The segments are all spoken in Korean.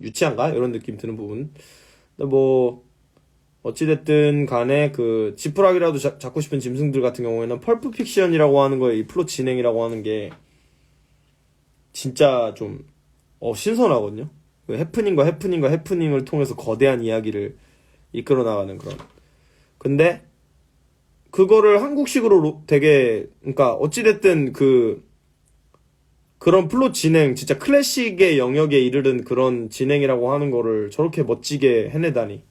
유치한가? 이런 느낌 드는 부분. 근데 뭐 어찌됐든 간에 그 지푸라기라도 잡고 싶은 짐승들 같은 경우에는 펄프 픽션이라고 하는 거에 이 플롯 진행이라고 하는 게 진짜 좀 신선하거든요. 그 해프닝을 통해서 거대한 이야기를 이끌어 나가는 그런. 근데 그거를 한국식으로 되게 그러니까 어찌됐든 그런 플롯 진행 진짜 클래식의 영역에 이르른 그런 진행이라고 하는 거를 저렇게 멋지게 해내다니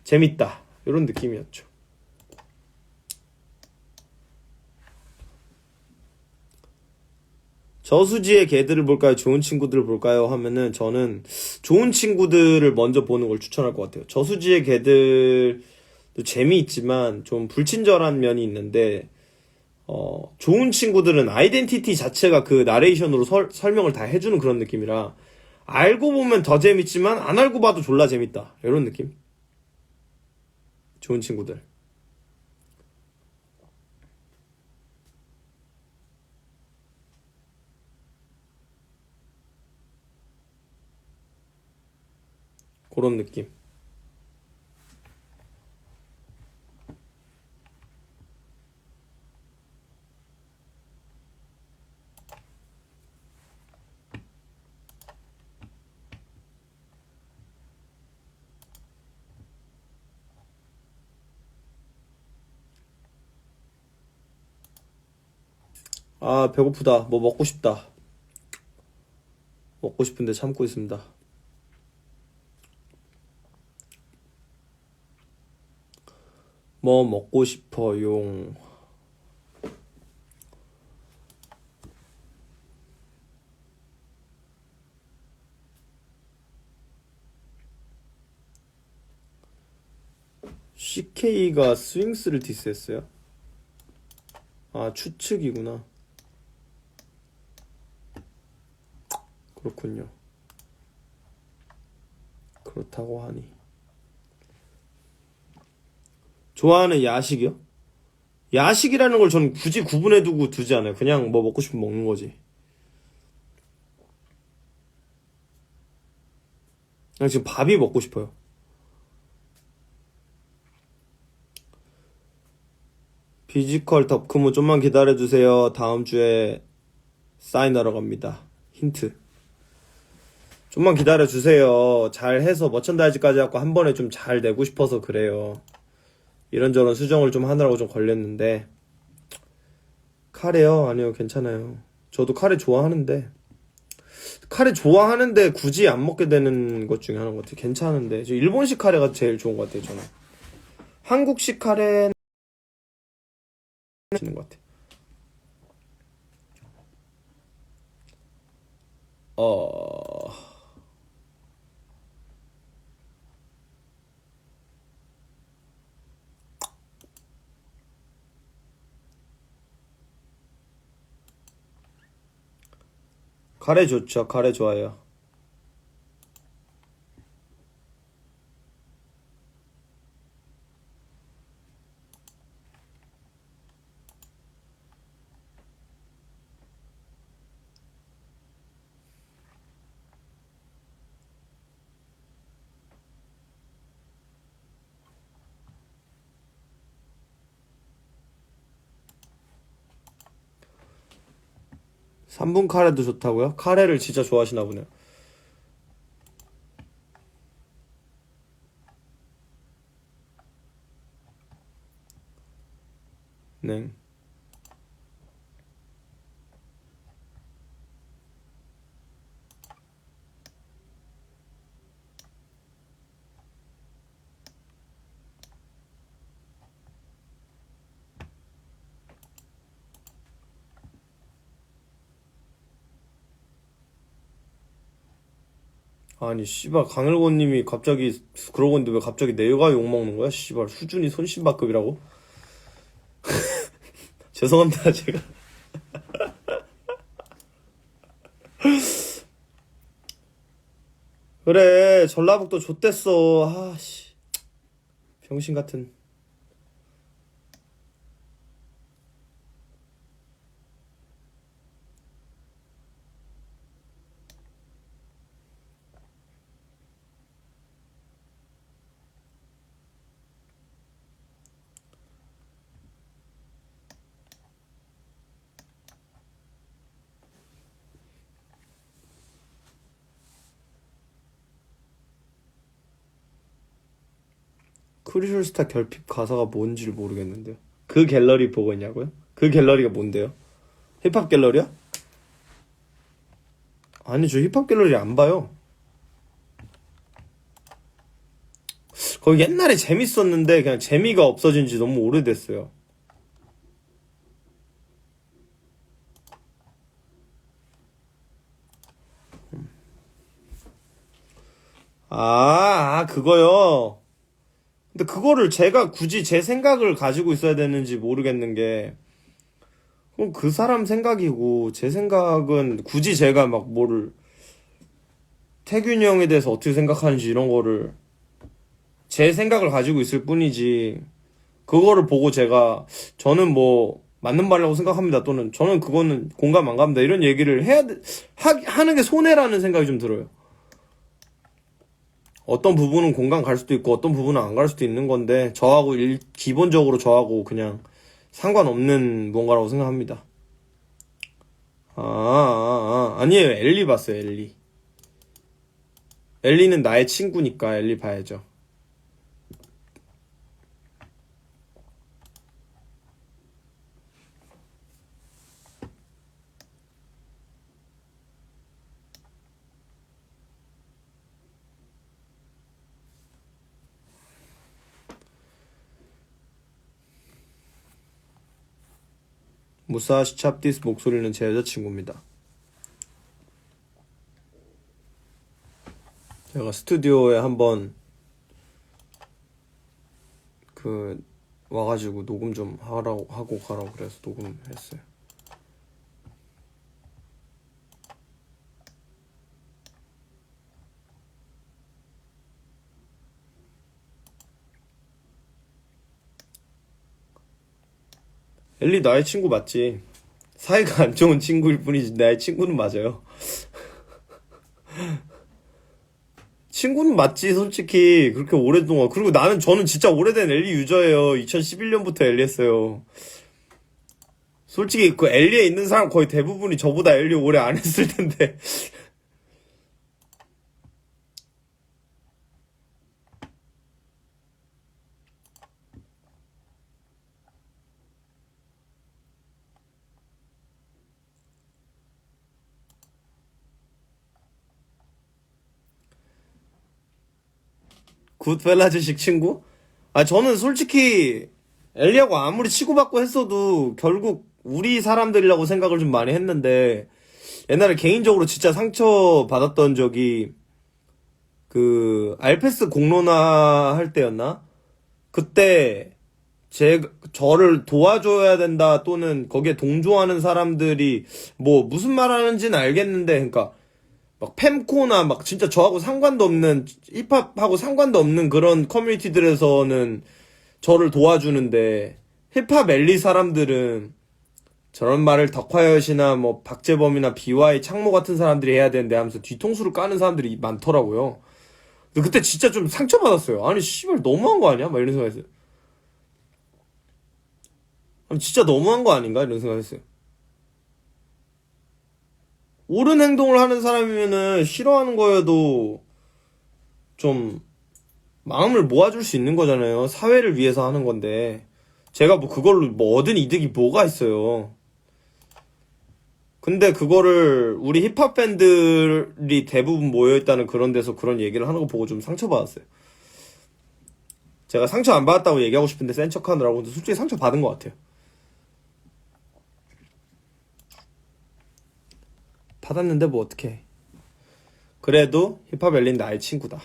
재밌다 이런 느낌이었죠. 저수지의 개들을 볼까요? 좋은 친구들을 볼까요? 하면은 저는 좋은 친구들을 먼저 보는 걸 추천할 것 같아요. 저수지의 개들도 재미있지만 좀 불친절한 면이 있는데 좋은 친구들은 아이덴티티 자체가 그 나레이션으로 설명을 다 해주는 그런 느낌이라 알고 보면 더 재밌지만 안 알고 봐도 졸라 재밌다. 이런 느낌. 좋은 친구들. 그런 느낌. 아, 배고프다. 뭐 먹고 싶다. 먹고 싶은데 참고 있습니다. 뭐 먹고 싶어용. CK가 스윙스를 디스했어요? 아, 추측이구나. 그렇군요. 그렇다고 하니. 좋아하는 야식이요? 야식이라는 걸 저는 굳이 구분해두고 두지 않아요. 그냥 뭐 먹고 싶으면 먹는 거지. 그냥 지금 밥이 먹고 싶어요. 피지컬 덕크무 좀만 기다려주세요. 다음 주에 사인하러 갑니다. 힌트. 좀만 기다려주세요. 잘 해서 머천다이즈까지 갖고 한 번에 좀 잘 내고 싶어서 그래요. 이런저런 수정을 좀 하느라고 좀 걸렸는데. 카레요? 아니요, 괜찮아요. 저도 카레 좋아하는데 굳이 안 먹게 되는 것 중에 하나인 것 같아요. 괜찮은데. 저 일본식 카레가 제일 좋은 것 같아요, 저는. 한국식 카레는 맛있는 것 같아요. 어, 카레 좋죠. 카레 좋아요. 삼분 카레도 좋다고요? 카레를 진짜 좋아하시나 보네요. 네. 아니, 씨발, 강일권님이 갑자기, 그러고 있는데 왜 갑자기 내가 욕먹는 거야? 씨발, 수준이 손신바급이라고? 죄송합니다, 제가. 그래, 전라북도 좆됐어. 아씨, 병신 같은. 크리셜스타 결핍 가사가 뭔지를 모르겠는데요. 그 갤러리 보고 있냐고요? 그 갤러리가 뭔데요? 힙합 갤러리야? 아니, 저 힙합 갤러리 안 봐요. 거기 옛날에 재밌었는데 그냥 재미가 없어진 지 너무 오래됐어요. 그거요. 근데 그거를 제가 굳이 제 생각을 가지고 있어야 되는지 모르겠는 게, 그럼 그 사람 생각이고, 제 생각은 굳이 제가 막 뭐를, 태균이 형에 대해서 어떻게 생각하는지 이런 거를 제 생각을 가지고 있을 뿐이지, 그거를 보고 저는 뭐, 맞는 말이라고 생각합니다. 또는 저는 그거는 공감 안 갑니다. 이런 얘기를 하는 게 손해라는 생각이 좀 들어요. 어떤 부분은 공감 갈 수도 있고 어떤 부분은 안 갈 수도 있는 건데 기본적으로 저하고 그냥 상관없는 뭔가라고 생각합니다. 아니에요. 엘리 봤어요. 엘리. 엘리는 나의 친구니까 엘리 봐야죠. 무사시 찹디스 목소리는 제 여자친구입니다. 제가 스튜디오에 한번 와가지고 녹음 좀 하고 가라고 그래서 녹음했어요. 엘리 나의 친구 맞지? 사이가 안 좋은 친구일 뿐이지 나의 친구는 맞아요. 친구는 맞지, 솔직히. 그렇게 오랫동안. 그리고 저는 진짜 오래된 엘리 유저예요. 2011년부터 엘리 했어요. 솔직히 그 엘리에 있는 사람 거의 대부분이 저보다 엘리 오래 안 했을 텐데. 굿펠라즈식 친구? 저는 솔직히 엘리하고 아무리 치고받고 했어도 결국 우리 사람들이라고 생각을 좀 많이 했는데, 옛날에 개인적으로 진짜 상처 받았던 적이 알페스 공론화 할 때였나? 그때 저를 도와줘야 된다 또는 거기에 동조하는 사람들이 뭐 무슨 말 하는지는 알겠는데, 그러니까 막 fem코나 막 진짜 저하고 상관도 없는, 힙합하고 상관도 없는 그런 커뮤니티들에서는 저를 도와주는데, 힙합 엘리 사람들은 저런 말을 덕화여신이나 뭐 박재범이나 BY 창모 같은 사람들이 해야 되는데 하면서 뒤통수를 까는 사람들이 많더라고요. 근데 그때 진짜 좀 상처받았어요. 아니 씨발 너무한 거 아니야? 막 이런 생각했어요. 아니 진짜 너무한 거 아닌가? 이런 생각했어요. 옳은 행동을 하는 사람이면은 싫어하는 거여도 좀 마음을 모아줄 수 있는 거잖아요. 사회를 위해서 하는 건데 제가 뭐 그걸로 뭐 얻은 이득이 뭐가 있어요. 근데 그거를 우리 힙합 팬들이 대부분 모여있다는 그런 데서 그런 얘기를 하는 거 보고 좀 상처받았어요. 제가 상처 안 받았다고 얘기하고 싶은데 센 척하느라고. 근데 솔직히 상처 받은 것 같아요. 받았는데 뭐 어떡해. 그래도 힙합 엘린 나의 친구다.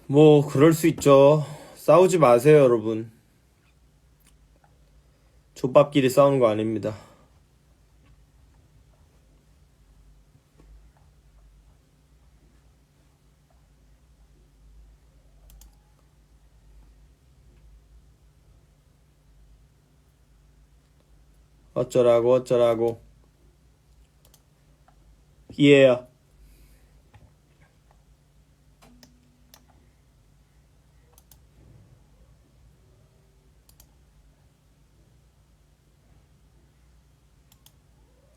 뭐 그럴 수 있죠. 싸우지 마세요, 여러분. 족밥끼리 싸우는 거 아닙니다. 어쩌라고 어쩌라고. Yeah.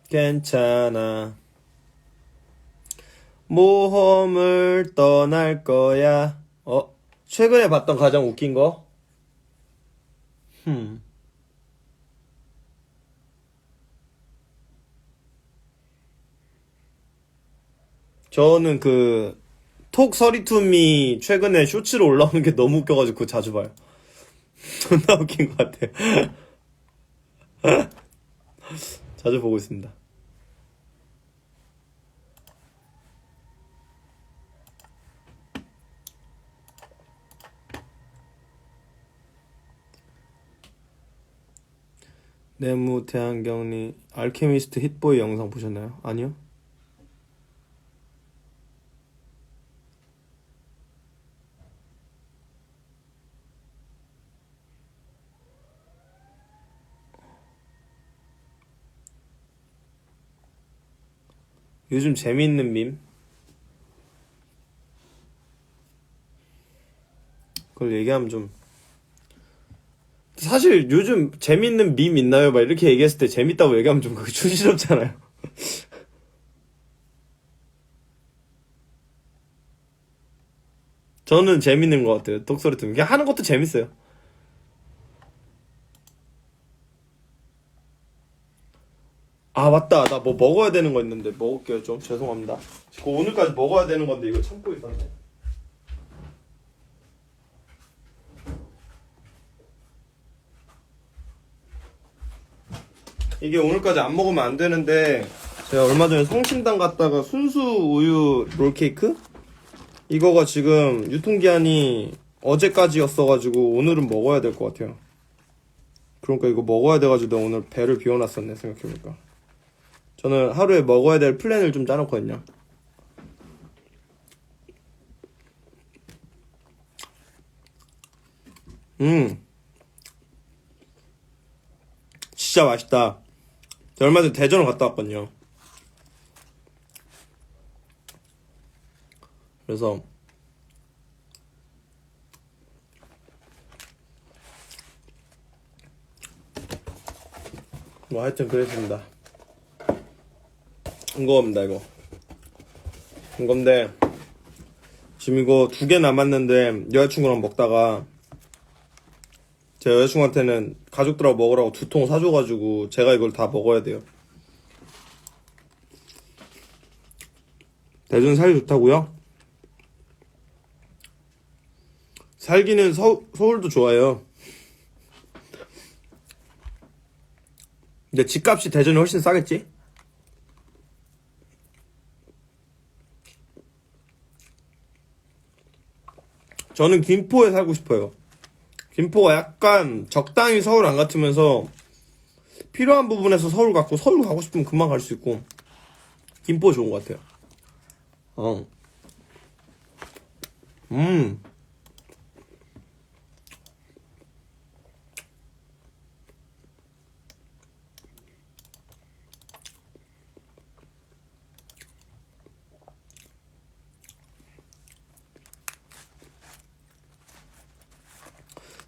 괜찮아. 모험을 떠날 거야. 최근에 봤던 가장 웃긴 거? 흠. 저는 그, 톡 서리투미 최근에 쇼츠로 올라오는 게 너무 웃겨가지고 그거 자주 봐요. 존나 웃긴 것 같아요. 자주 보고 있습니다. 네모 태양경리 알케미스트 hit보이 영상 보셨나요? 아니요? 요즘 재미있는 밈? 그걸 얘기하면 좀 사실 요즘 재밌는 밈 있나요? 막 이렇게 얘기했을 때 재밌다고 얘기하면 좀 그게 촌스럽잖아요. 저는 재밌는 것 같아요. 톡소리 듣는 그냥 하는 것도 재밌어요. 아 맞다, 나 뭐 먹어야 되는 거 있는데 먹을게요. 좀 죄송합니다. 그거 오늘까지 먹어야 되는 건데 이거 참고 있었네. 이게 오늘까지 안 먹으면 안 되는데 제가 얼마 전에 성심당 갔다가 순수 우유 롤케이크? 이거가 지금 유통기한이 어제까지였어가지고 오늘은 먹어야 될 것 같아요. 그러니까 이거 먹어야 돼가지고 내가 오늘 배를 비워놨었네 생각해보니까. 저는 하루에 먹어야 될 플랜을 좀 짜놓거든요. 진짜 맛있다. 제가 얼마 전에 대전을 갔다 왔거든요. 그래서 뭐 하여튼 그랬습니다. 이거입니다. 이건데 지금 이거 2개 남았는데 여자친구랑 먹다가 제 여자친구한테는 가족들하고 먹으라고 2통 사줘가지고 제가 이걸 다 먹어야 돼요. 대전 살기 좋다고요? 살기는 서울도 좋아요. 근데 집값이 대전이 훨씬 싸겠지? 저는 김포에 살고 싶어요. 김포가 약간 적당히 서울 안 같으면서 필요한 부분에서 서울 갔고 서울 가고 싶으면 금방 갈 수 있고 김포 좋은 것 같아요. 어. 음.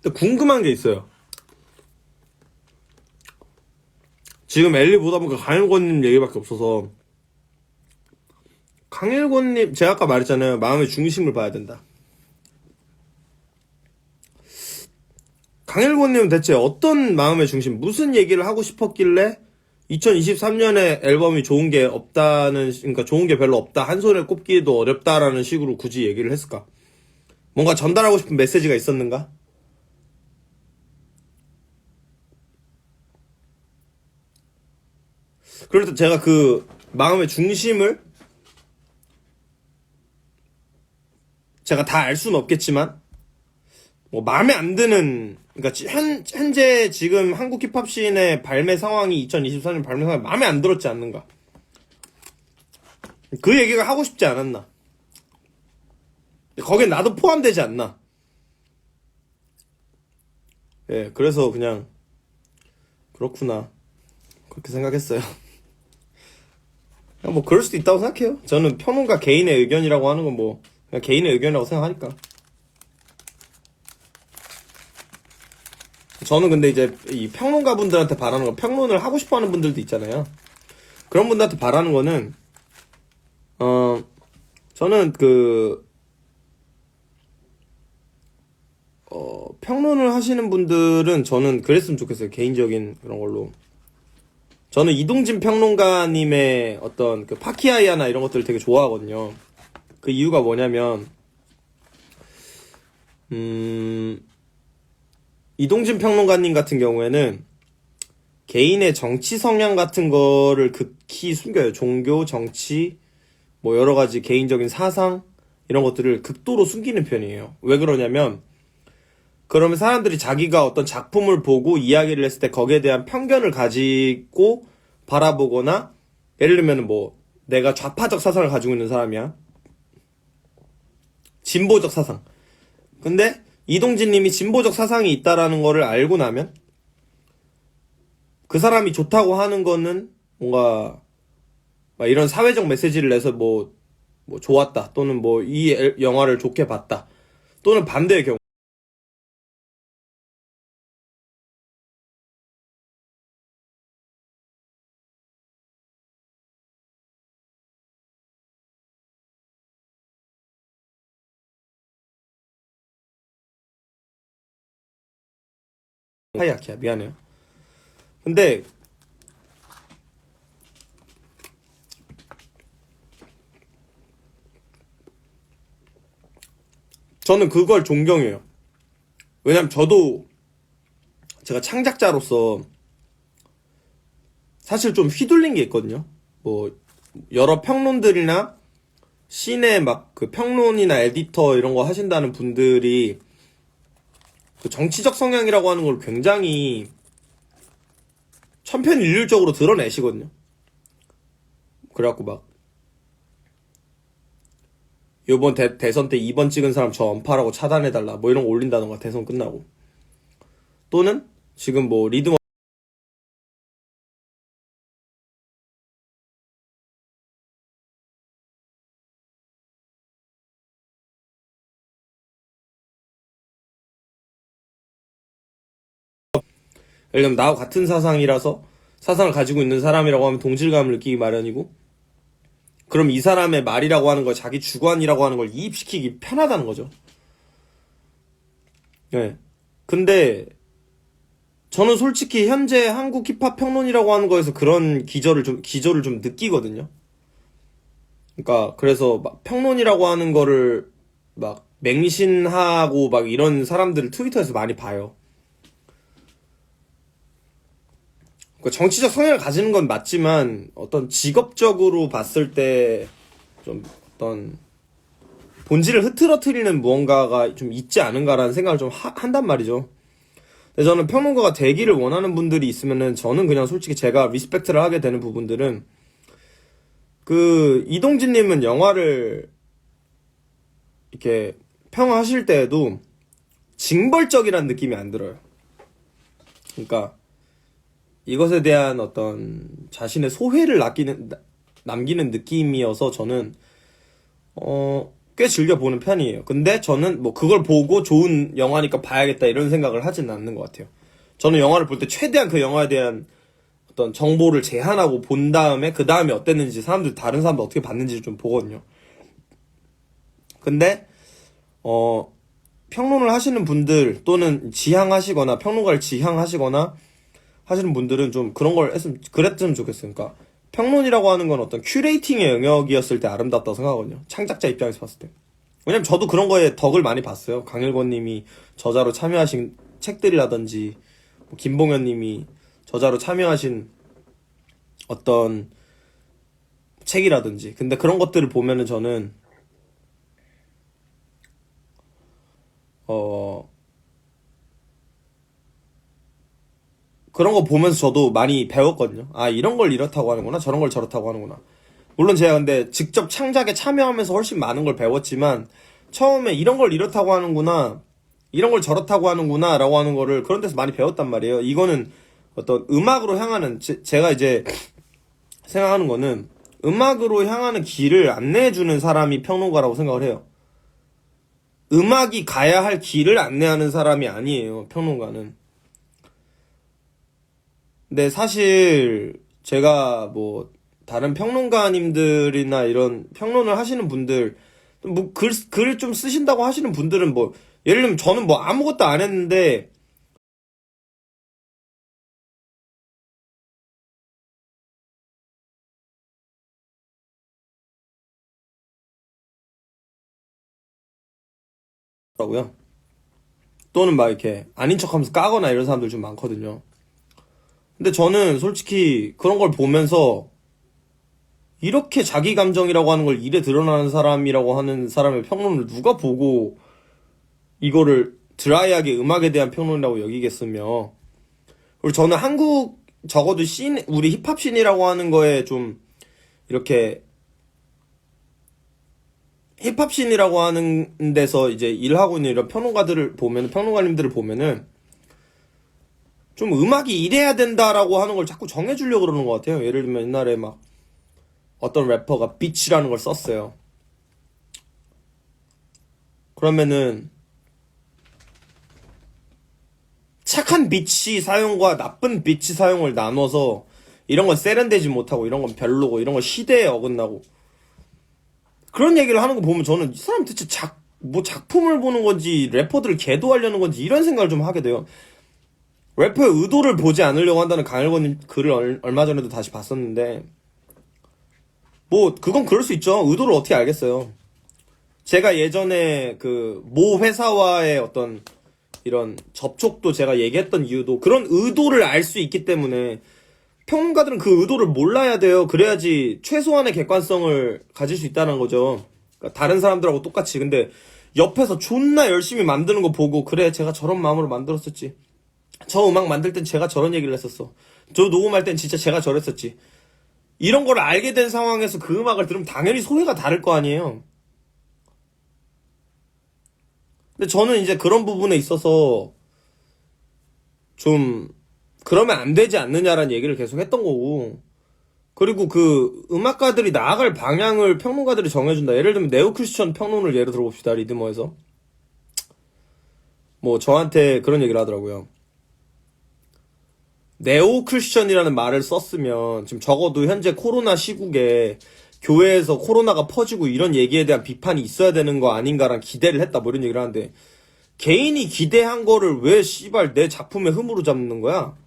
근데 궁금한 게 있어요. 지금 엘리 보다 보니까 강일권님 얘기밖에 없어서 강일권님 제가 아까 말했잖아요. 마음의 중심을 봐야 된다. 강일권님은 대체 어떤 마음의 중심, 무슨 얘기를 하고 싶었길래 2023년에 앨범이 좋은 게 없다는, 그러니까 좋은 게 별로 없다, 한 손에 꼽기도 어렵다라는 식으로 굳이 얘기를 했을까? 뭔가 전달하고 싶은 메시지가 있었는가? 그래서 제가 그 마음의 중심을 제가 다 알 수는 없겠지만 뭐 마음에 안 드는, 그러니까 현재 지금 한국 힙합 씬의 발매 상황이 2023년 발매 상황이 마음에 안 들었지 않는가? 그 얘기가 하고 싶지 않았나? 거긴 나도 포함되지 않나? 예, 그래서 그냥 그렇구나. 그렇게 생각했어요. 그냥 뭐 그럴 수도 있다고 생각해요. 저는 평론가 개인의 의견이라고 하는 건 뭐 그냥 개인의 의견이라고 생각하니까. 저는 근데 이제 이 평론가 분들한테 바라는 거, 평론을 하고 싶어 하는 분들도 있잖아요. 그런 분들한테 바라는 거는 저는 평론을 하시는 분들은 저는 그랬으면 좋겠어요. 개인적인 그런 걸로. 저는 이동진 평론가님의 어떤 그 파키아이아나 이런 것들을 되게 좋아하거든요. 그 이유가 뭐냐면, 이동진 평론가님 같은 경우에는 개인의 정치 성향 같은 거를 극히 숨겨요. 종교, 정치, 뭐 여러 가지 개인적인 사상, 이런 것들을 극도로 숨기는 편이에요. 왜 그러냐면, 그러면 사람들이 자기가 어떤 작품을 보고 이야기를 했을 때 거기에 대한 편견을 가지고 바라보거나, 예를 들면 뭐 내가 좌파적 사상을 가지고 있는 사람이야. 진보적 사상. 근데 이동진 님이 진보적 사상이 있다라는 거를 알고 나면 그 사람이 좋다고 하는 거는 뭔가 막 이런 사회적 메시지를 내서 뭐 좋았다, 또는 뭐 이 영화를 좋게 봤다, 또는 반대의 경우 하이아키야. 미안해요. 근데 저는 그걸 존경해요. 왜냐면 저도 제가 창작자로서 사실 좀 휘둘린 게 있거든요. 뭐 여러 평론들이나 시내 막 그 평론이나 에디터 이런 거 하신다는 분들이 그 정치적 성향이라고 하는 걸 굉장히 천편일률적으로 드러내시거든요. 그래갖고 막 요번 대선 때 2번 찍은 사람 저 언파라고 차단해달라 뭐 이런 거 올린다던가, 대선 끝나고. 또는 지금 뭐 리드머 예를 들면 나와 같은 사상이라서, 사상을 가지고 있는 사람이라고 하면 동질감을 느끼기 마련이고, 그럼 이 사람의 말이라고 하는 걸, 자기 주관이라고 하는 걸 이입시키기 편하다는 거죠. 네. 근데 저는 솔직히 현재 한국 힙합 평론이라고 하는 거에서 그런 기저를 좀 느끼거든요. 그러니까 그래서 막 평론이라고 하는 거를 막 맹신하고 막 이런 사람들을 트위터에서 많이 봐요. 그러니까 정치적 성향을 가지는 건 맞지만 어떤 직업적으로 봤을 때 좀 어떤 본질을 흐트러뜨리는 무언가가 좀 있지 않은가라는 생각을 좀 한단 말이죠. 근데 저는 평론가가 되기를 원하는 분들이 있으면은, 저는 그냥 솔직히 제가 리스펙트를 하게 되는 부분들은, 그 이동진님은 영화를 이렇게 평하실 때에도 징벌적이라는 느낌이 안 들어요. 그러니까 이것에 대한 어떤 자신의 소회를 남기는 느낌이어서 저는 꽤 즐겨 보는 편이에요. 근데 저는 뭐 그걸 보고 좋은 영화니까 봐야겠다 이런 생각을 하진 않는 것 같아요. 저는 영화를 볼 때 최대한 그 영화에 대한 어떤 정보를 제한하고 본 다음에 그 다음에 어땠는지, 다른 사람들 어떻게 봤는지를 좀 보거든요. 근데 평론을 하시는 분들, 또는 지향하시거나 평론가를 지향하시거나 하시는 분들은 좀 그런 걸 그랬으면 좋겠어요. 그러니까 평론이라고 하는 건 어떤 큐레이팅의 영역이었을 때 아름답다고 생각하거든요. 창작자 입장에서 봤을 때. 왜냐면 저도 그런 거에 덕을 많이 봤어요. 강일권 님이 저자로 참여하신 책들이라든지, 뭐 김봉현 님이 저자로 참여하신 어떤 책이라든지. 근데 그런 것들을 보면은 저는 그런 거 보면서 저도 많이 배웠거든요. 아, 이런 걸 이렇다고 하는구나, 저런 걸 저렇다고 하는구나. 물론 제가 근데 직접 창작에 참여하면서 훨씬 많은 걸 배웠지만, 처음에 이런 걸 이렇다고 하는구나, 이런 걸 저렇다고 하는구나 라고 하는 거를 그런 데서 많이 배웠단 말이에요. 이거는 어떤 음악으로 향하는, 제가 이제 생각하는 거는 음악으로 향하는 길을 안내해주는 사람이 평론가라고 생각을 해요. 음악이 가야 할 길을 안내하는 사람이 아니에요, 평론가는. 근데 사실 제가 뭐 다른 평론가님들이나 이런 평론을 하시는 분들, 뭐 글을 좀 쓰신다고 하시는 분들은 뭐 예를 들면 저는 뭐 아무것도 안 했는데 라고요. 또는 막 이렇게 아닌 척하면서 까거나 이런 사람들 좀 많거든요. 근데 저는 솔직히 그런 걸 보면서 이렇게 자기 감정이라고 하는 걸 일에 드러나는 사람이라고 하는 사람의 평론을 누가 보고 이거를 드라이하게 음악에 대한 평론이라고 여기겠으며. 그리고 저는 한국 적어도 우리 힙합 씬이라고 하는 거에 좀 이렇게 힙합 씬이라고 하는 데서 이제 일하고 있는 이런 평론가님들을 보면은 좀 음악이 이래야 된다라고 하는 걸 자꾸 정해주려고 그러는 것 같아요. 예를 들면 옛날에 막 어떤 래퍼가 비치라는 걸 썼어요. 그러면은 착한 비치 사용과 나쁜 비치 사용을 나눠서 이런 건 세련되지 못하고 이런 건 별로고 이런 건 시대에 어긋나고 그런 얘기를 하는 거 보면 저는 이 사람 대체 뭐 작품을 보는 건지 래퍼들을 계도하려는 건지 이런 생각을 좀 하게 돼요. 래퍼의 의도를 보지 않으려고 한다는 강일권님 글을 얼마 전에도 다시 봤었는데 뭐 그건 그럴 수 있죠. 의도를 어떻게 알겠어요. 제가 예전에 그 모 회사와의 어떤 이런 접촉도 제가 얘기했던 이유도 그런 의도를 알 수 있기 때문에 평론가들은 그 의도를 몰라야 돼요. 그래야지 최소한의 객관성을 가질 수 있다는 거죠. 그러니까 다른 사람들하고 똑같이. 근데 옆에서 존나 열심히 만드는 거 보고 그래 제가 저런 마음으로 만들었었지. 저 음악 만들 땐 제가 저런 얘기를 했었어. 저 녹음할 땐 진짜 제가 저랬었지. 이런 걸 알게 된 상황에서 그 음악을 들으면 당연히 소리가 다를 거 아니에요. 근데 저는 이제 그런 부분에 있어서 좀 그러면 안 되지 않느냐라는 얘기를 계속 했던 거고 그리고 그 음악가들이 나아갈 방향을 평론가들이 정해준다. 예를 들면 네오 크리스천 평론을 예로 들어봅시다. 리드머에서 뭐 저한테 그런 얘기를 하더라고요. 네오 크리스천이라는 말을 썼으면 지금 적어도 현재 코로나 시국에 교회에서 코로나가 퍼지고 이런 얘기에 대한 비판이 있어야 되는 거 아닌가라는 기대를 했다 뭐 이런 얘기를 하는데 개인이 기대한 거를 왜 씨발 내 작품의 흠으로 잡는 거야?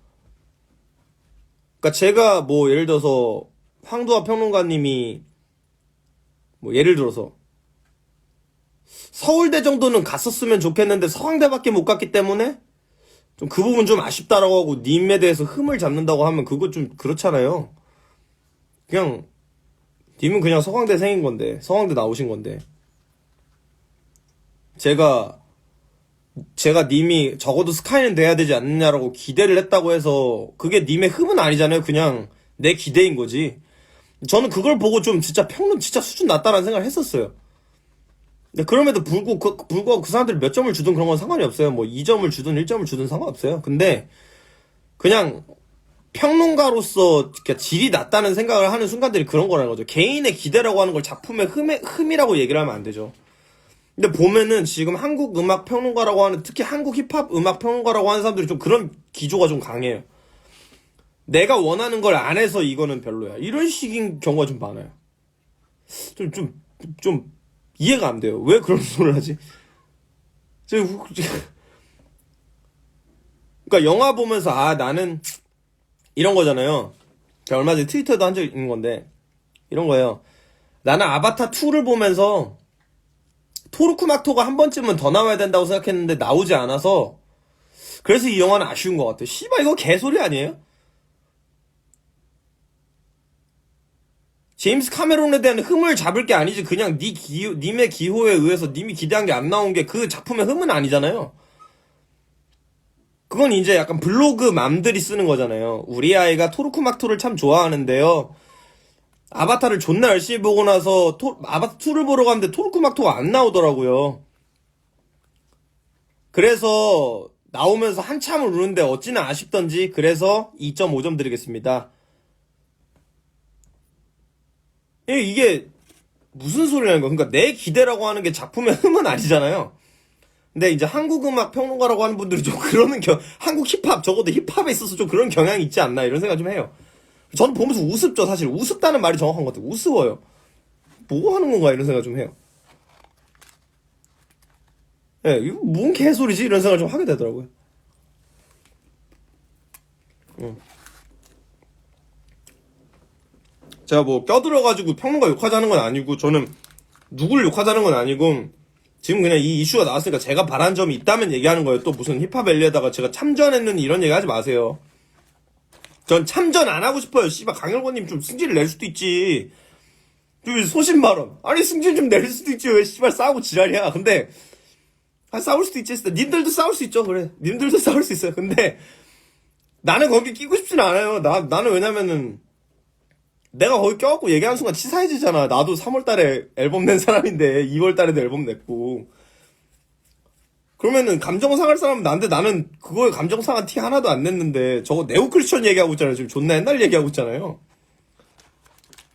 그러니까 제가 뭐 예를 들어서 황두아 평론가님이 뭐 예를 들어서 서울대 정도는 갔었으면 좋겠는데 서강대밖에 못 갔기 때문에 좀 그 부분 좀 아쉽다라고 하고 님에 대해서 흠을 잡는다고 하면 그거 좀 그렇잖아요. 그냥 님은 그냥 서강대생인 건데 서강대 나오신 건데 제가 님이 적어도 스카이는 돼야 되지 않느냐라고 기대를 했다고 해서 그게 님의 흠은 아니잖아요. 그냥 내 기대인 거지. 저는 그걸 보고 좀 진짜 평론 진짜 수준 낮다라는 생각을 했었어요. 근데 그럼에도 불구하고 그 사람들이 몇 점을 주든 그런 건 상관이 없어요. 뭐 2점을 주든 1점을 주든 상관없어요. 근데 그냥 평론가로서 질이 낮다는 생각을 하는 순간들이 그런 거라는 거죠. 개인의 기대라고 하는 걸 작품의 흠이라고 얘기를 하면 안 되죠. 근데 보면은 지금 한국 음악 평론가라고 하는 특히 한국 힙합 음악 평론가라고 하는 사람들이 좀 그런 기조가 좀 강해요. 내가 원하는 걸 안 해서 이거는 별로야. 이런 식인 경우가 좀 많아요. 좀 이해가 안 돼요. 왜 그런 소리를 하지? 그러니까 영화 보면서 나는 이런 거잖아요. 제가 얼마 전에 트위터에도 한 적 있는 건데 이런 거예요. 나는 아바타 2를 보면서 토르쿠 마토가 한 번쯤은 더 나와야 된다고 생각했는데 나오지 않아서 그래서 이 영화는 아쉬운 것 같아요. 씨발 이거 개소리 아니에요? 제임스 카메론에 대한 흠을 잡을 게 아니지 그냥 님의 기호에 의해서 님이 기대한 게 안 나온 게 그 작품의 흠은 아니잖아요. 그건 이제 약간 블로그 맘들이 쓰는 거잖아요. 우리 아이가 토르쿠 마토를 참 좋아하는데요. 아바타를 존나 열심히 보고 나서 아바타 2를 보러 갔는데 토르쿠 마토가 안 나오더라고요. 그래서 나오면서 한참을 우는데 어찌나 아쉽던지 그래서 2.5점 드리겠습니다. 이게 무슨 소리라는 거야? 그러니까 내 기대라고 하는 게 작품의 흠은 아니잖아요. 근데 이제 한국 음악 평론가라고 하는 분들이 좀 그러는 한국 힙합 적어도 힙합에 있어서 좀 그런 경향이 있지 않나 이런 생각 좀 해요. 저는 보면서 우습죠 사실. 우습다는 말이 정확한 것 같아요. 우스워요. 뭐 하는 건가 이런 생각 좀 해요. 예, 이거 뭔 개소리지 이런 생각을 좀 하게 되더라고요. 음. 제가 뭐 껴들어가지고 평론가 욕하자는 건 아니고 저는 누굴 욕하자는 건 아니고 지금 그냥 이 이슈가 나왔으니까 제가 바란 점이 있다면 얘기하는 거예요. 또 무슨 힙합 엘리에다가 제가 참전했는 이런 얘기 하지 마세요. 전 참전 안 하고 싶어요. 씨발 강일권님 좀 승질을 낼 수도 있지. 좀 소신 발언. 아니 승질 좀 낼 수도 있지. 왜 씨발 싸우고 지랄이야. 근데 싸울 수도 있지. 님들도 싸울 수 있죠. 그래. 님들도 싸울 수 있어요. 근데 나는 거기 끼고 싶진 않아요. 나는 왜냐면은 내가 거기 껴갖고 얘기하는 순간 치사해지잖아. 나도 3월달에 앨범 낸 사람인데 2월달에도 앨범 냈고. 그러면은 감정 상할 사람은 난데 나는 그거에 감정 상한 티 하나도 안 냈는데 저거 네오크리스천 얘기하고 있잖아요. 지금 존나 옛날 얘기하고 있잖아요.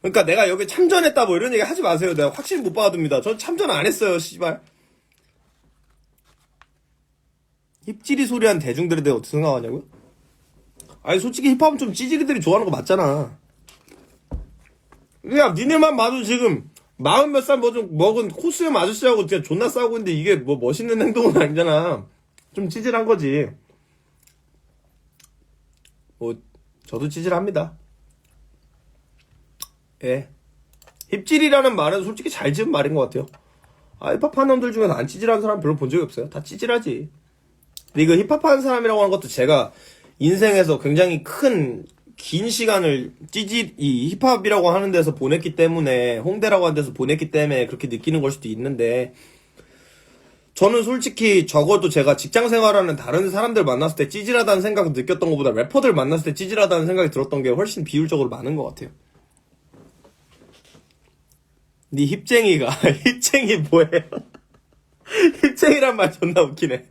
그러니까 내가 여기 참전했다 뭐 이런 얘기 하지 마세요. 내가 확실히 못 받아둡니다. 전 참전 안 했어요. 씨발. 힙질이 소리한 대중들에 대해 어떻게 생각하냐고요? 아니 솔직히 힙합은 좀 찌질이들이 좋아하는 거 맞잖아. 그냥 니네만 봐도 지금 40몇 살 뭐 좀 먹은 코스염 아저씨하고 진짜 존나 싸우고 있는데 이게 뭐 멋있는 행동은 아니잖아. 좀 찌질한 거지. 뭐 저도 찌질합니다. 예. 힙질이라는 말은 솔직히 잘 지은 말인 것 같아요. 힙합하는 놈들 중에서 안 찌질한 사람 별로 본 적이 없어요. 다 찌질하지. 근데 이거 힙합하는 사람이라고 하는 것도 제가 인생에서 굉장히 긴 시간을 이 힙합이라고 하는 데서 보냈기 때문에, 홍대라고 하는 데서 보냈기 때문에 그렇게 느끼는 걸 수도 있는데, 저는 솔직히 적어도 제가 직장 생활하는 다른 사람들 만났을 때 찌질하다는 생각을 느꼈던 것보다 래퍼들 만났을 때 찌질하다는 생각이 들었던 게 훨씬 비율적으로 많은 것 같아요. 니 힙쟁이가, 힙쟁이 뭐예요? 힙쟁이란 말 존나 웃기네.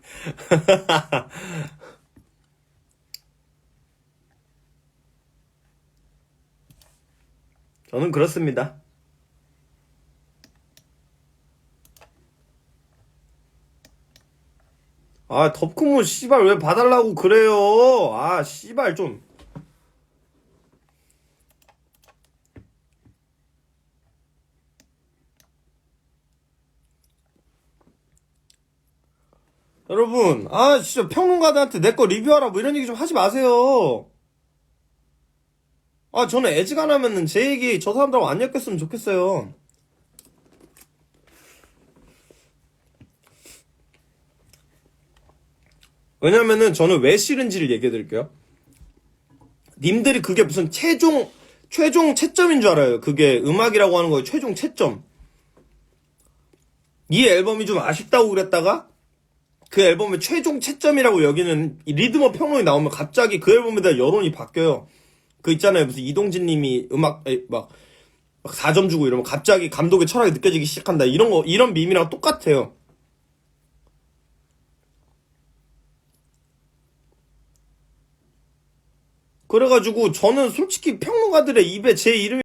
저는 그렇습니다. 덕후모 씨발 왜 봐달라고 그래요? 씨발 좀. 여러분, 진짜 평론가들한테 내 거 리뷰하라 뭐 이런 얘기 좀 하지 마세요. 저는 애지간하면은 제 얘기 저 사람들하고 안 엮였으면 좋겠어요. 왜냐면은 저는 왜 싫은지를 얘기해 드릴게요. 님들이 그게 무슨 최종 채점인 줄 알아요. 그게 음악이라고 하는 거예요. 최종 채점. 이 앨범이 좀 아쉽다고 그랬다가 그 앨범의 최종 채점이라고 여기는 이 리드머 평론이 나오면 갑자기 그 앨범에 대한 여론이 바뀌어요. 그 있잖아요. 무슨 이동진 님이 막 4점 주고 이러면 갑자기 감독의 철학이 느껴지기 시작한다. 이런 밈이랑 똑같아요. 그래가지고 저는 솔직히 평론가들의 입에 제 이름이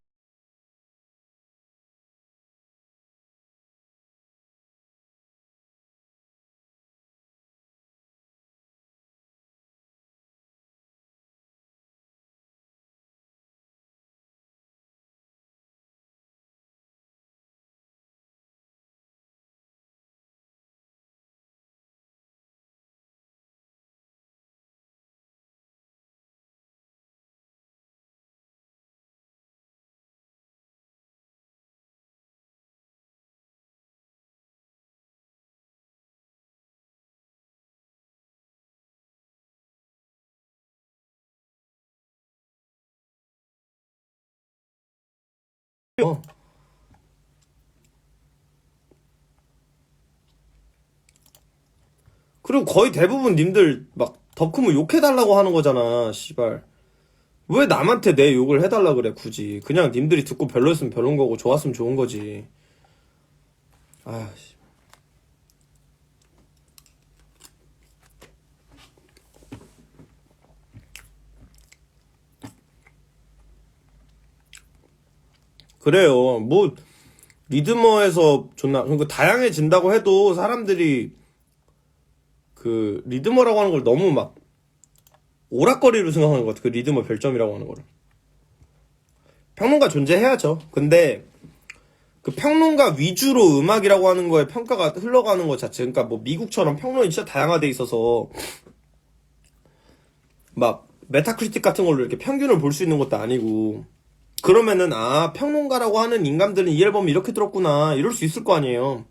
어. 그리고 거의 대부분 님들 막 덕후면 욕해달라고 하는 거잖아. 씨발. 왜 남한테 내 욕을 해달라 그래 굳이. 그냥 님들이 듣고 별로였으면 별론 거고 좋았으면 좋은 거지. 씨. 그래요. 뭐 리드머에서 존나 그러니까 다양해진다고 해도 사람들이 그 리드머라고 하는 걸 너무 막 오락거리로 생각하는 것 같아. 그 리드머 별점이라고 하는 거를. 평론가 존재해야죠. 근데 그 평론가 위주로 음악이라고 하는 거에 평가가 흘러가는 것 자체, 그러니까 뭐 미국처럼 평론이 진짜 다양화돼 있어서 막 메타크리틱 같은 걸로 이렇게 평균을 볼 수 있는 것도 아니고, 그러면은 아 평론가라고 하는 인간들은 이 앨범 이렇게 들었구나 이럴 수 있을 거 아니에요.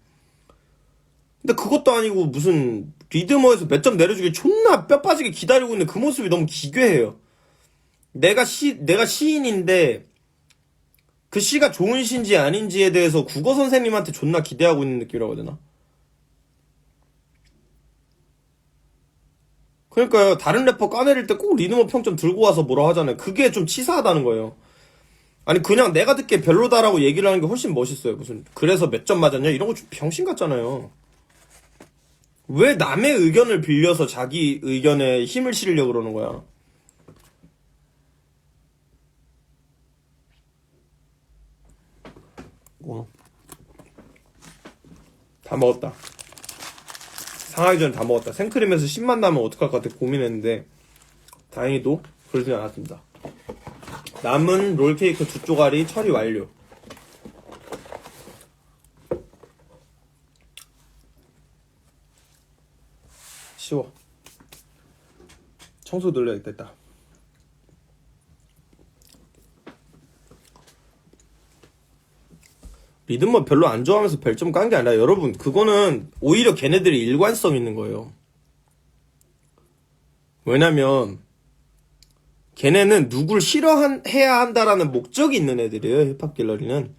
근데 그것도 아니고 무슨 리드머에서 몇 점 내려주길 존나 뼈 빠지게 기다리고 있는 그 모습이 너무 기괴해요. 내가 시인인데 그 시가 좋은 시인지 아닌지에 대해서 국어 선생님한테 존나 기대하고 있는 느낌이라고 해야 되나? 그러니까요. 다른 래퍼 까내릴 때 꼭 리드머 평점 들고 와서 뭐라 하잖아요. 그게 좀 치사하다는 거예요. 아니 그냥 내가 듣기에 별로다라고 얘기를 하는 게 훨씬 멋있어요. 무슨 그래서 몇 점 맞았냐 이런 거 좀 병신 같잖아요. 왜 남의 의견을 빌려서 자기 의견에 힘을 실으려고 그러는 거야? 어. 다 먹었다. 상하기 전에 다 먹었다. 생크림에서 신맛 나면 어떡할 것 같아 고민했는데 다행히도 그러지 않았습니다. 남은 롤케이크 두 쪼가리 처리 완료. 쉬워. 청소 돌려야겠다. 리듬만 별로 안 좋아하면서 별점 깐 게 아니라 여러분 그거는 오히려 걔네들이 일관성 있는 거예요. 왜냐면 걔네는 누굴 싫어해야 한다라는 목적이 있는 애들이에요. 힙합 갤러리는.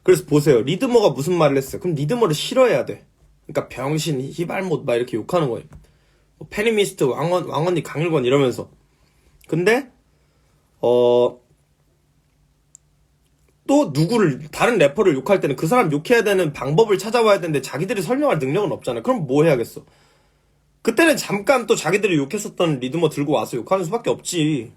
그래서 보세요. 리드머가 무슨 말을 했어요. 그럼 리드머를 싫어해야 돼. 그러니까 병신, 희발못 막 이렇게 욕하는 거예요. 뭐 페니미스트, 왕언니, 강일권 이러면서. 근데 또 누구를 다른 래퍼를 욕할 때는 그 사람 욕해야 되는 방법을 찾아와야 되는데 자기들이 설명할 능력은 없잖아요. 그럼 뭐 해야겠어? 그때는 잠깐 또 자기들이 욕했었던 리드머 들고 와서 욕하는 수밖에 없지.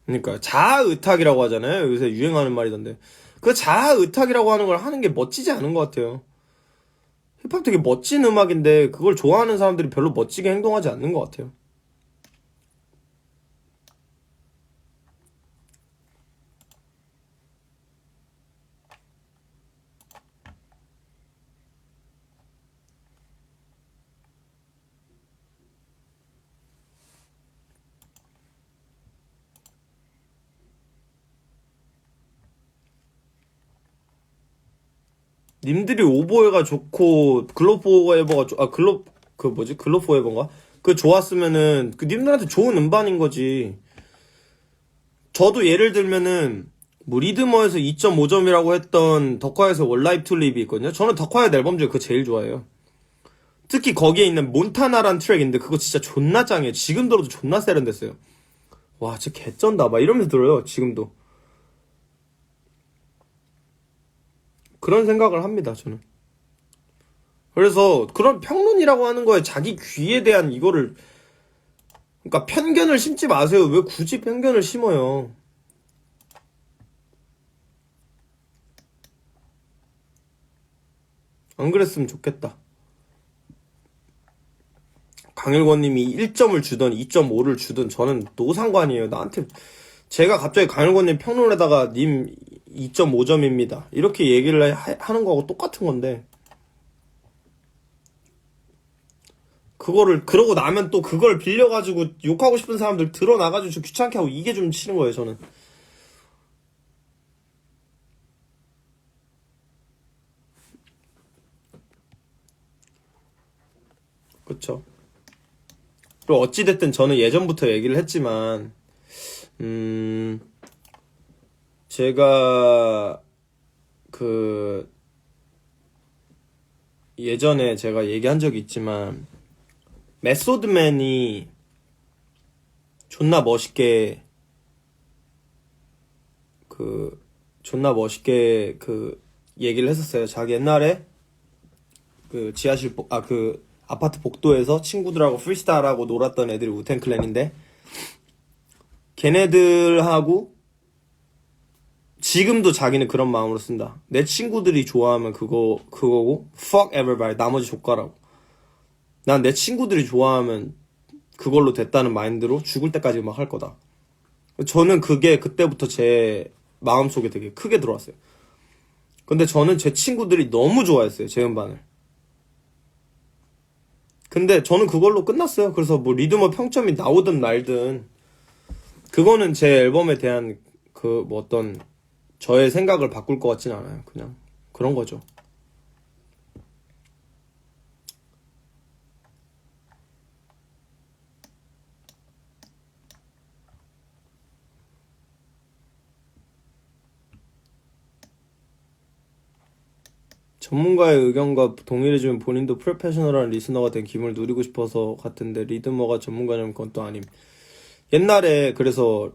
그러니까 자아의탁이라고 하잖아요. 요새 유행하는 말이던데. 그 자아의탁이라고 하는 걸 하는 게 멋지지 않은 것 같아요. 힙합 되게 멋진 음악인데 그걸 좋아하는 사람들이 별로 멋지게 행동하지 않는 것 같아요. 님들이 오보에가 좋고 글로 포에버가 그 뭐지 글로 포에버인가? 그 좋았으면은 그 님들한테 좋은 음반인 거지. 저도 예를 들면은 뭐 리드머에서 2.5점이라고 했던 덕화에서 원라이프 투 립이 있거든요. 저는 덕화의 앨범 중에 그거 제일 좋아해요. 특히 거기에 있는 몬타나란 트랙인데 그거 진짜 존나 짱이에요. 지금 들어도 존나 세련됐어요. 와 진짜 개쩐다 막 이러면서 들어요. 지금도 그런 생각을 합니다. 저는. 그래서 그런 평론이라고 하는 거에 자기 귀에 대한 이거를, 그러니까 편견을 심지 마세요. 왜 굳이 편견을 심어요? 안 그랬으면 좋겠다. 강일권님이 1점을 주던 2.5를 주든 저는 노상관이에요. 나한테 제가 갑자기 강일권님 평론에다가 님 2.5점입니다. 이렇게 얘기를 하는 거하고 똑같은 건데 그거를 그러고 나면 또 그걸 빌려가지고 욕하고 싶은 사람들 드러나가지고 좀 귀찮게 하고 이게 좀 싫은 거예요. 저는. 그쵸. 그리고 어찌됐든 저는 예전부터 얘기를 했지만 제가 그 예전에 제가 얘기한 적이 있지만 메소드맨이 존나 멋있게 존나 멋있게 얘기를 했었어요. 자기 옛날에 그 지하실 아파트 복도에서 친구들하고 프리스타일하고 놀았던 애들이 우텐클랜인데, 걔네들하고 지금도 자기는 그런 마음으로 쓴다. 내 친구들이 좋아하면 그거고 fuck everybody, 나머지 족가라고. 난 내 친구들이 좋아하면 그걸로 됐다는 마인드로 죽을 때까지 막 할 거다. 저는 그게 그때부터 제 마음속에 되게 크게 들어왔어요. 근데 저는 제 친구들이 너무 좋아했어요, 제 음반을. 근데 저는 그걸로 끝났어요. 그래서 뭐 리드머 평점이 나오든 말든 그거는 제 앨범에 대한 그 뭐 어떤 저의 생각을 바꿀 것 같진 않아요. 그냥 그런 거죠. 전문가의 의견과 동일해지면 본인도 프로페셔널한 리스너가 된 기분을 누리고 싶어서 같은데 리드머가 전문가냐면 그건 또 아님. 옛날에 그래서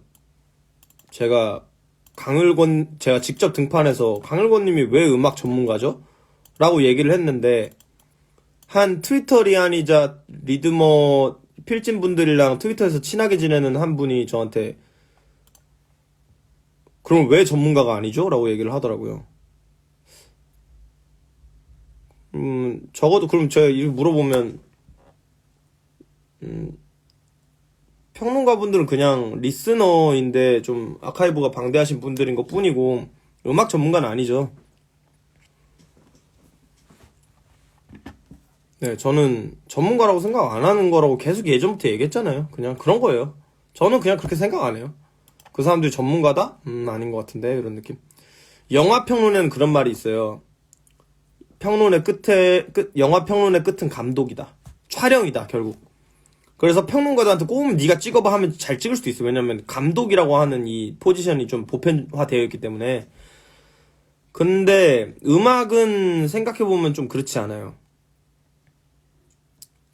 제가 제가 직접 등판해서 강일권님이 왜 음악 전문가죠? 라고 얘기를 했는데 한 트위터 리안이자 리드머 필진 분들이랑 트위터에서 친하게 지내는 한 분이 저한테 그럼 왜 전문가가 아니죠? 라고 얘기를 하더라고요. 적어도 그럼 제가 이렇게 물어보면 평론가분들은 그냥 리스너인데 좀 아카이브가 방대하신 분들인 것 뿐이고 음악 전문가는 아니죠. 네, 저는 전문가라고 생각 안 하는 거라고 계속 예전부터 얘기했잖아요. 그냥 그런 거예요. 저는 그냥 그렇게 생각 안 해요. 그 사람들이 전문가다? 아닌 것 같은데 이런 느낌. 영화 평론에는 그런 말이 있어요. 영화 평론의 끝은 감독이다. 촬영이다, 결국. 그래서 평론가들한테 꼭 네가 찍어봐 하면 잘 찍을 수도 있어. 왜냐면 감독이라고 하는 이 포지션이 좀 보편화되어 있기 때문에. 근데 음악은 생각해보면 좀 그렇지 않아요.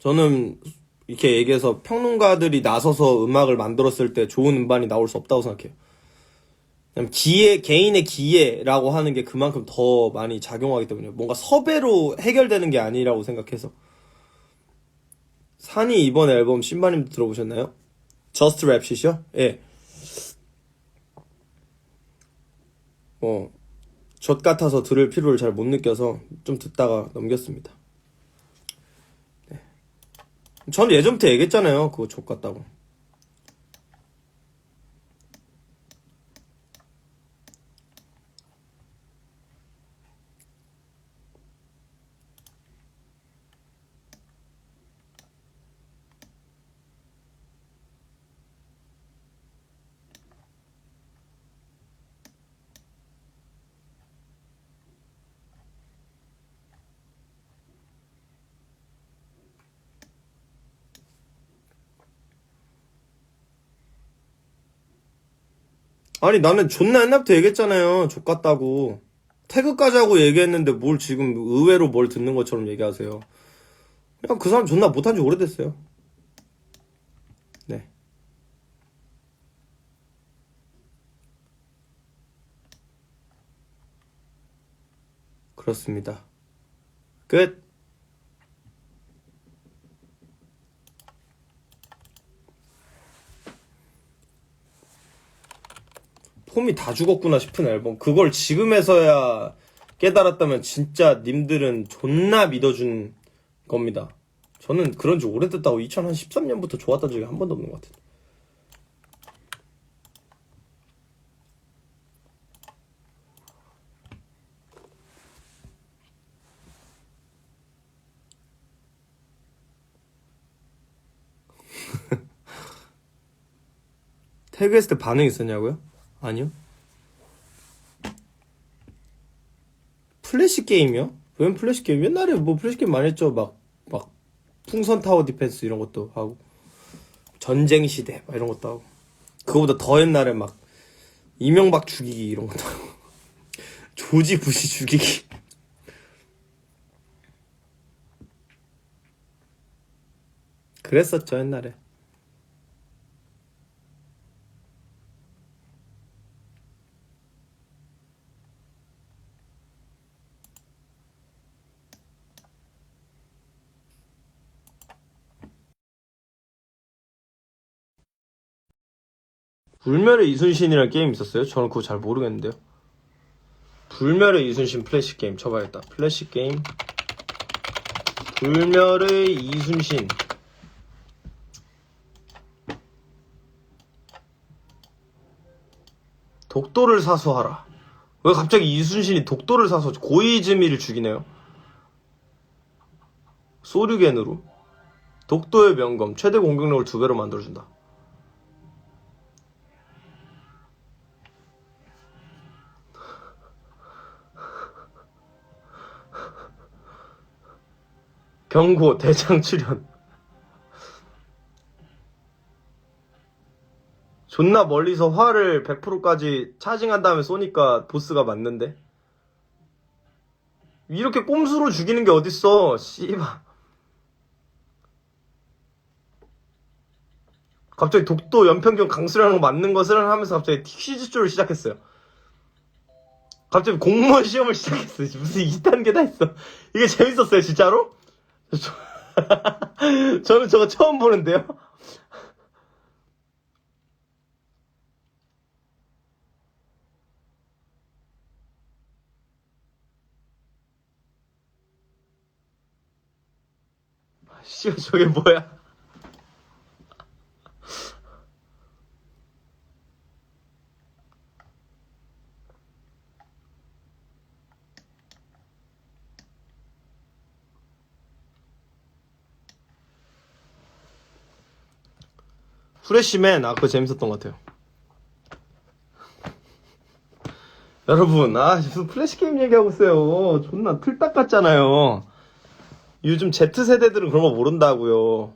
저는 이렇게 얘기해서 평론가들이 나서서 음악을 만들었을 때 좋은 음반이 나올 수 없다고 생각해요. 개인의 기회라고 하는 게 그만큼 더 많이 작용하기 때문에 뭔가 섭외로 해결되는 게 아니라고 생각해서. 산이 이번 앨범 신바님도 들어보셨나요? 저스트 랩시죠? 예. 젖 같아서 들을 필요를 잘 못 느껴서 좀 듣다가 넘겼습니다. 네. 전 예전부터 얘기했잖아요. 그거 젖 같다고. 아니 나는 존나 옛날부터 얘기했잖아요. 젖 같다고. 태그까지 하고 얘기했는데 뭘 지금 의외로 뭘 듣는 것처럼 얘기하세요. 그냥 그 사람 존나 못한 지 오래됐어요. 네. 그렇습니다. 끝. 폼이 다 죽었구나 싶은 앨범. 그걸 지금에서야 깨달았다면 진짜 님들은 존나 믿어준 겁니다. 저는 그런 지 오래됐다고 2013년부터 좋았던 적이 한 번도 없는 것 같아요. 태그했을 때 반응 있었냐고요? 아니요. 플래시 게임이요? 웬 플래시 게임? 옛날에 뭐 플래시 게임 많이 했죠. 막 풍선 타워 디펜스 이런 것도 하고 전쟁 시대 막 이런 것도 하고 그거보다 더 옛날에 막 이명박 죽이기 이런 것도 하고 조지 부시 죽이기 그랬었죠 옛날에. 불멸의 이순신이라는 게임 있었어요? 저는 그거 잘 모르겠는데요. 불멸의 이순신 플래시 게임 쳐봐야겠다. 플래시 게임 불멸의 이순신. 독도를 사수하라. 왜 갑자기 이순신이 독도를 사서 고이즈미를 죽이네요? 소류겐으로 독도의 명검 최대 공격력을 2배로 만들어준다. 경고 대장 출현. 존나 멀리서 활을 100%까지 차징한 다음에 쏘니까 보스가 맞는데? 이렇게 꼼수로 죽이는 게 어딨어, 씨발. 갑자기 독도 연평균 강수량으로 맞는 것을 하면서 갑자기 퀴즈쇼를 시작했어요. 갑자기 공무원 시험을 시작했어요. 무슨 이딴 게 다 있어. 이게 재밌었어요, 진짜로? 저는 저거 처음 보는데요? 씨발, 저게 뭐야? 프레시맨, 그거 재밌었던 것 같아요. 여러분, 무슨 플래시 게임 얘기하고 있어요. 존나 틀딱 같잖아요. 요즘 Z세대들은 그런 거 모른다고요.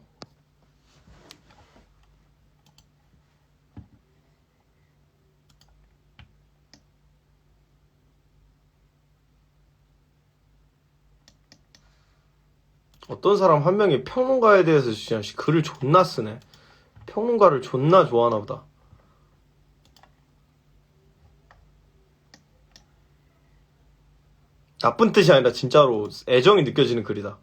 어떤 사람 한 명이 평론가에 대해서 진짜 글을 존나 쓰네. 평론가를 존나 좋아하나 보다. 나쁜 뜻이 아니라 진짜로 애정이 느껴지는 글이다.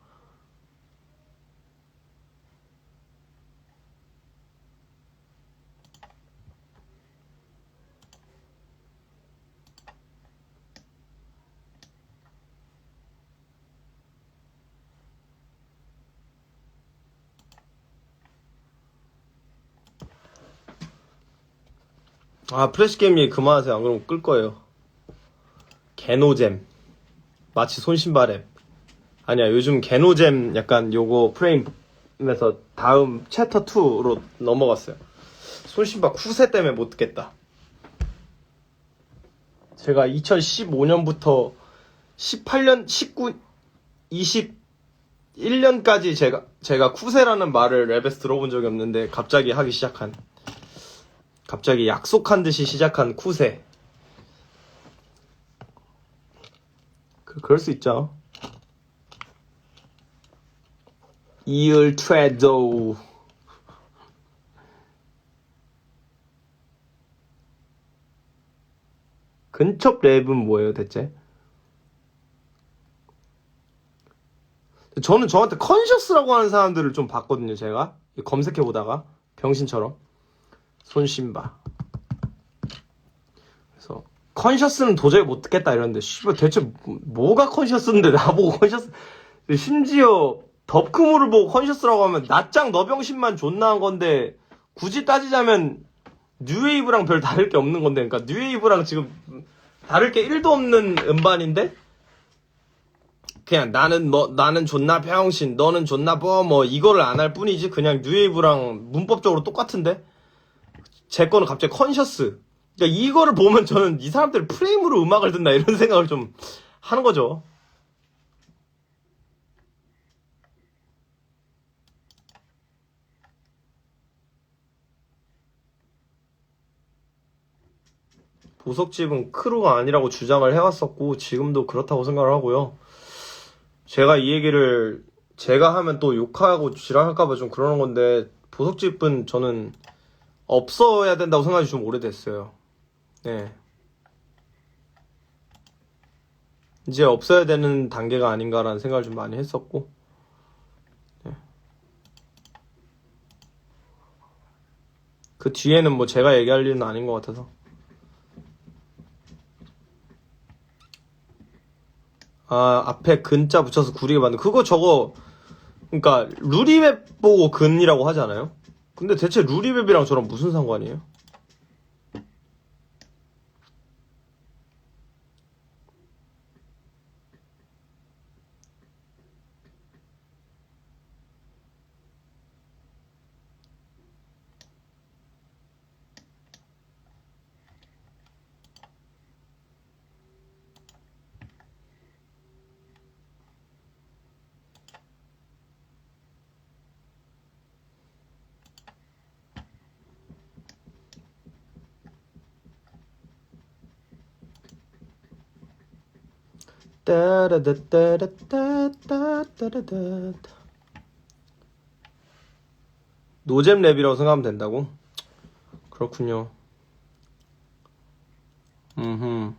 플래시 게임 얘기 그만하세요. 안 그러면 끌 거예요. 개노잼. 마치 손신바랩. 아니야, 요즘 개노잼 약간 요거 프레임에서 다음 챕터 2로 넘어갔어요. 손신바 쿠세 때문에 못 듣겠다. 제가 2015년부터 18년, 19, 21년까지 제가 쿠세라는 말을 랩에서 들어본 적이 없는데 갑자기 하기 시작한, 갑자기 약속한 듯이 시작한 쿠세. 그럴 수 있죠. 이을 트레도. 근첩 랩은 뭐예요, 대체? 저는 저한테 컨셔스라고 하는 사람들을 좀 봤거든요, 제가. 검색해보다가. 병신처럼. 손신바. 그래서, 컨셔스는 도저히 못 듣겠다 이러는데, 씨발, 대체 뭐가 컨셔스인데 나보고 컨셔스. 심지어, 덥크무를 보고 컨셔스라고 하면, 낫짱 너병신만 존나 한 건데, 굳이 따지자면, 뉴웨이브랑 별 다를 게 없는 건데, 그러니까 뉴웨이브랑 지금 다를 게 1도 없는 음반인데, 그냥 나는 존나 병신, 너는 존나 뭐 이거를 안 할 뿐이지. 그냥 뉴웨이브랑 문법적으로 똑같은데, 제 거는 갑자기 컨셔스. 그러니까 이거를 보면 저는 이 사람들 프레임으로 음악을 듣나 이런 생각을 좀 하는 거죠. 보석집은 크루가 아니라고 주장을 해왔었고 지금도 그렇다고 생각을 하고요. 제가 이 얘기를 제가 하면 또 욕하고 지랄할까봐 좀 그러는 건데, 보석집은 저는 없어야 된다고 생각이 좀 오래됐어요. 네. 이제 없어야 되는 단계가 아닌가라는 생각을 좀 많이 했었고, 네. 그 뒤에는 뭐 제가 얘기할 일은 아닌 것 같아서. 아, 앞에 근자 붙여서 구리게 만든 그거 저거 그러니까 루리웹 보고 근이라고 하지 않아요? 근데 대체 루리웹이랑 저랑 무슨 상관이에요? 따라다따라따따따라따 노잼 랩이라고 생각하면 된다고? 그렇군요. 음.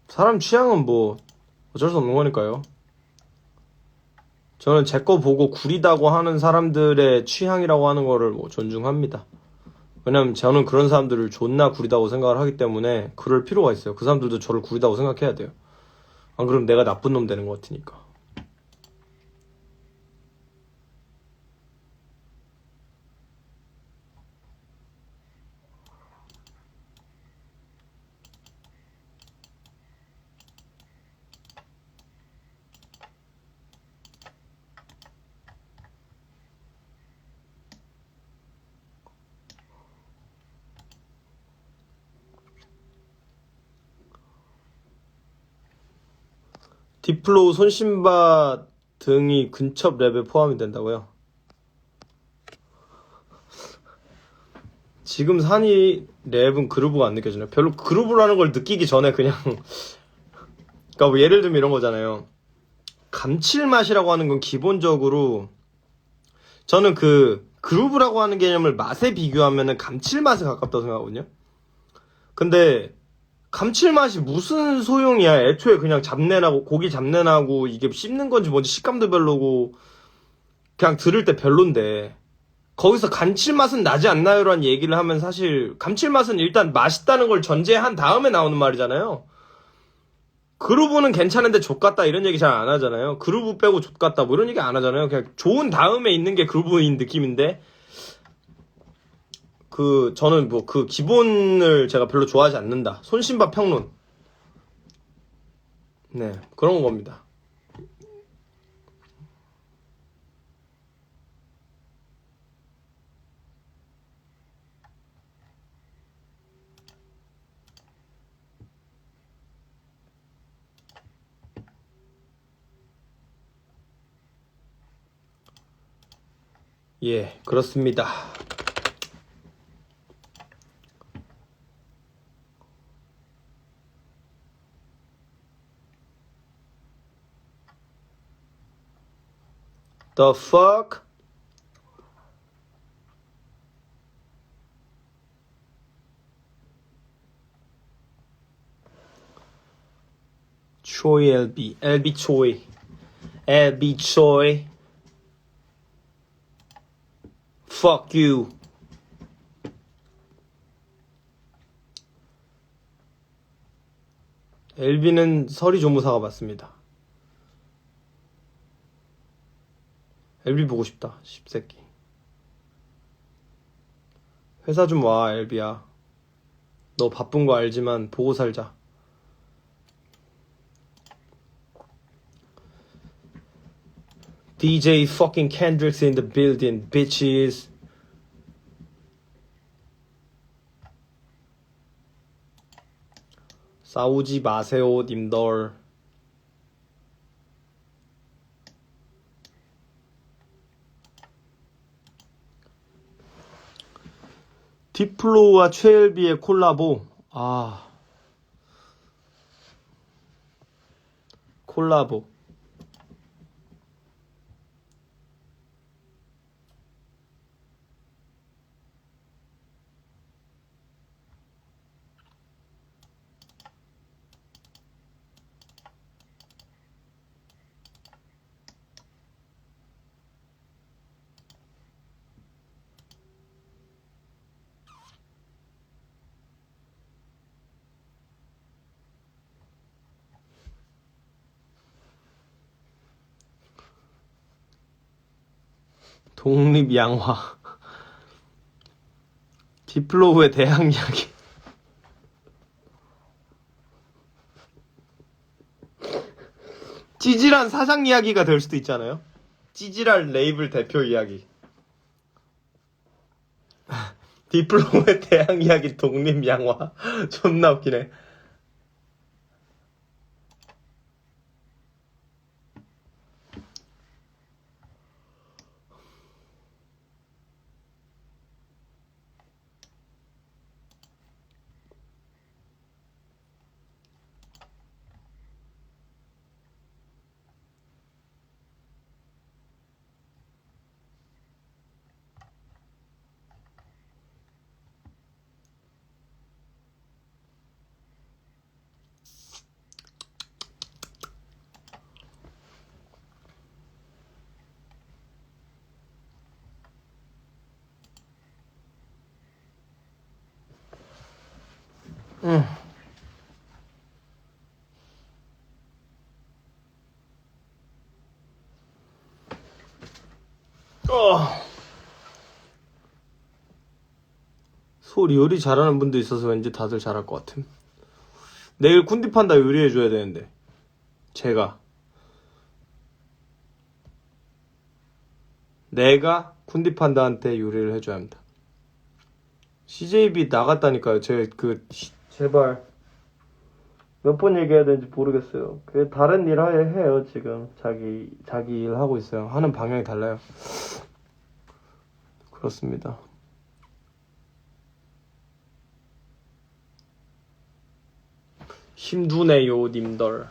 사람 취향은 뭐 어쩔 수 없는 거니까요. 저는 제 거 보고 구리다고 하는 사람들의 취향이라고 하는 거를 뭐 존중합니다. 왜냐면 저는 그런 사람들을 존나 구리다고 생각을 하기 때문에 그럴 필요가 있어요. 그 사람들도 저를 구리다고 생각해야 돼요. 안 그러면 내가 나쁜 놈 되는 것 같으니까. 딥플로우, 손신바 등이 근첩 랩에 포함이 된다고요? 지금 산이 랩은 그루브가 안 느껴지네요. 별로 그루브라는 걸 느끼기 전에 그냥 그러니까 뭐 예를 들면 이런 거잖아요. 감칠맛이라고 하는 건 기본적으로 저는 그 그루브라고 하는 개념을 맛에 비교하면은 감칠맛에 가깝다고 생각하거든요. 근데 감칠맛이 무슨 소용이야? 애초에 그냥 잡내나고 고기 잡내나고 이게 씹는 건지 뭔지 식감도 별로고 그냥 들을 때 별론데 거기서 감칠맛은 나지 않나요라는 얘기를 하면 사실 감칠맛은 일단 맛있다는 걸 전제한 다음에 나오는 말이잖아요. 그루브는 괜찮은데 족같다 이런 얘기 잘 안 하잖아요. 그루브 빼고 족같다 뭐 이런 얘기 안 하잖아요. 그냥 좋은 다음에 있는 게 그루브인 느낌인데 그 저는 뭐 그 기본을 제가 별로 좋아하지 않는다. 손신바 평론. 네, 그런 겁니다. 예, 그렇습니다. The fuck? 초이 LB, LB 초이, LB 초이. Fuck you. LB는 서리조무사가 맞습니다. LB 보고 싶다, 십새끼. 회사 좀 와, LB야. 너 바쁜 거 알지만 보고 살자. DJ fucking Kendrick's in the building, bitches. 싸우지 마세요, 님들. 딥플로우와 최엘비의 콜라보. 아, 콜라보. 독립양화. 디플로우의 대학 이야기. 찌질한 사장 이야기가 될 수도 있잖아요. 찌질한 레이블 대표 이야기. 디플로우의 대학 이야기 독립양화. 존나 웃기네. 소리 요리 잘하는 분도 있어서 왠지 다들 잘할 것 같음. 내일 쿤디판다 요리해줘야 되는데 내가 쿤디판다한테 요리를 해줘야 합니다. CJB 나갔다니까요. 제발 몇 번 얘기해야 되는지 모르겠어요. 다른 일 해요 지금. 자기 일 하고 있어요. 하는 방향이 달라요. 그렇습니다. 힘드네요 님들.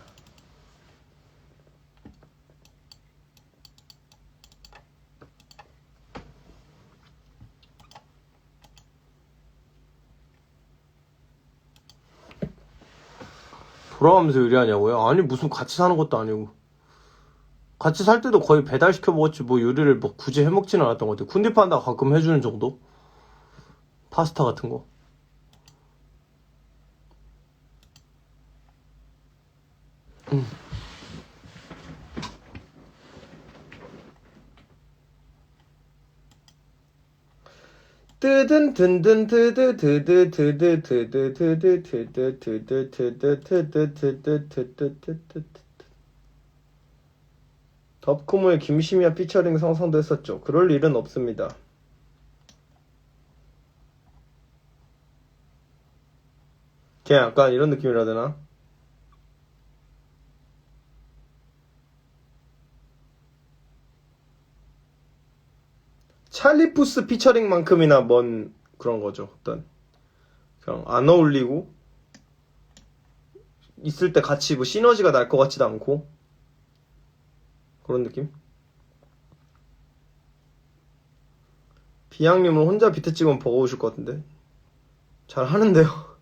돌아가면서 요리하냐고요? 아니 무슨 같이 사는 것도 아니고 같이 살 때도 거의 배달시켜 먹었지 뭐 요리를 뭐 굳이 해먹지는 않았던 것 같아요. 쿤디판다 가끔 해주는 정도? 파스타 같은 거. 뜨든 든든 드드 드드 드드 드드 드드 드드 드드 드드 드드 드드 드드 드드 덥크무의 김시미와 피처링 상상도 했었죠. 그럴 일은 없습니다. 그냥 약간 이런 느낌이라 해야 되나? 찰리푸스 피처링만큼이나 먼 그런 거죠. 어떤 그냥 안 어울리고 있을 때 같이 뭐 시너지가 날 것 같지도 않고 그런 느낌? 비양님은 혼자 비트 찍으면 버거우실 것 같은데 잘 하는데요.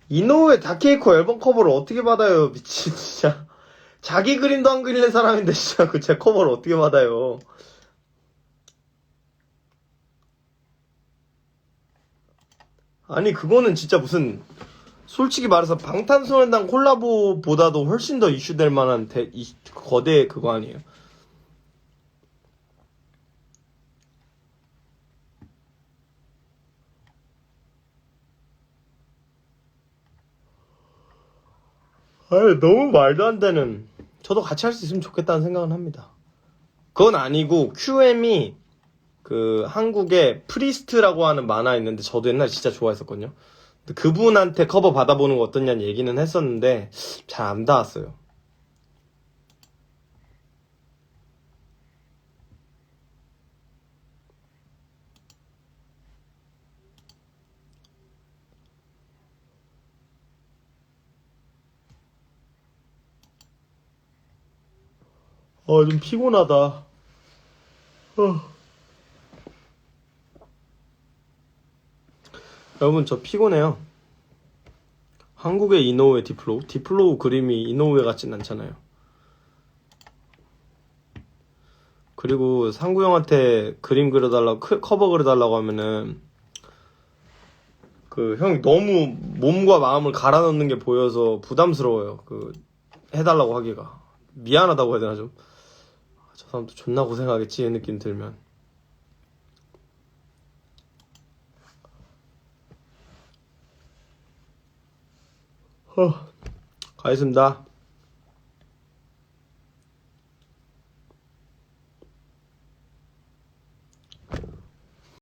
이노우의 다케이코 앨범 커버를 어떻게 받아요? 미친 진짜. 자기 그림도 안 그리는 사람인데 진짜 그 제 커버를 어떻게 받아요? 아니 그거는 진짜 무슨 솔직히 말해서 방탄소년단 콜라보보다도 훨씬 더 이슈될 만한 거대 그거 아니에요? 아니 너무 말도 안 되는. 저도 같이 할 수 있으면 좋겠다는 생각은 합니다. 그건 아니고 QM이 그 한국에 프리스트라고 하는 만화 있는데 저도 옛날에 진짜 좋아했었거든요. 근데 그분한테 커버 받아보는 거 어떠냐는 얘기는 했었는데 잘 안 닿았어요. 좀 피곤하다. 여러분 저 피곤해요. 한국의 이노우의 디플로우? 디플로우 그림이 이노우에 같진 않잖아요. 그리고 상구 형한테 그림 그려달라고 커버 그려달라고 하면은 그 형이 너무 몸과 마음을 갈아 넣는 게 보여서 부담스러워요. 그 해달라고 하기가 미안하다고 해야 되나 좀. 저 사람도 존나 고생하겠지 이 느낌 들면. 가겠습니다.